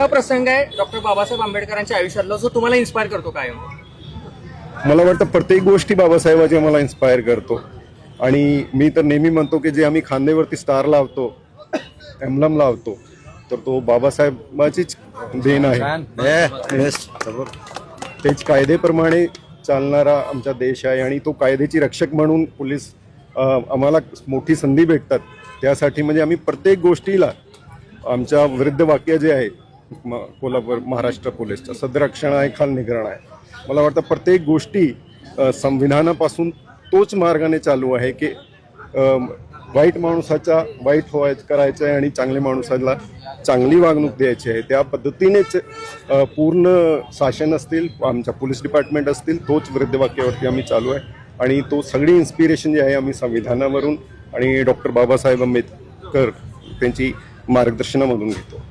हा प्रसंग आहे डॉक्टर बाबासाहेब आंबेडकरांच्या आयुष्यातला जो तुम्हाला इन्स्पायर करतो कायम? मला वाटतं प्रत्येक गोष्टी बाबासाहेबाची मला इन्स्पायर करतो. आणि मी तर नेहमी म्हणतो की जे आम्ही खांद्यावरती स्टार लावतो, एम्ब्लम लावतो, तर तो बाबासाहेबाचीच देण आहे. तेच कायद्याप्रमाणे चालणारा आमचा देश आहे आणि तो कायद्याची रक्षक म्हणून पोलीस आम्हाला मोठी संधी भेटतात. त्यासाठी म्हणजे आम्ही प्रत्येक गोष्टीला आमच्या विरुद्ध वाक्य जे आहे कोल्हापूर महाराष्ट्र पोलीसचं सदरक्षण आहे, खाल निगरण आहे. मला वाटतं प्रत्येक गोष्टी संविधानापासून तोच मार्गाने चालू आहे की वाईट माणसाचा वाईट करायचं आहे आणि चांगल्या माणसाला चांगली वागणूक द्यायची आहे. त्या पद्धतीनेच पूर्ण शासन असतील, आमच्या पोलीस डिपार्टमेंट असतील, तोच विरुद्ध वाक्यावरती आम्ही चालू आहे. आणि तो सगळी इन्स्पिरेशन जी आहे आम्ही संविधानावरून आणि डॉक्टर बाबासाहेब आंबेडकर त्यांची मार्गदर्शनामधून घेतो.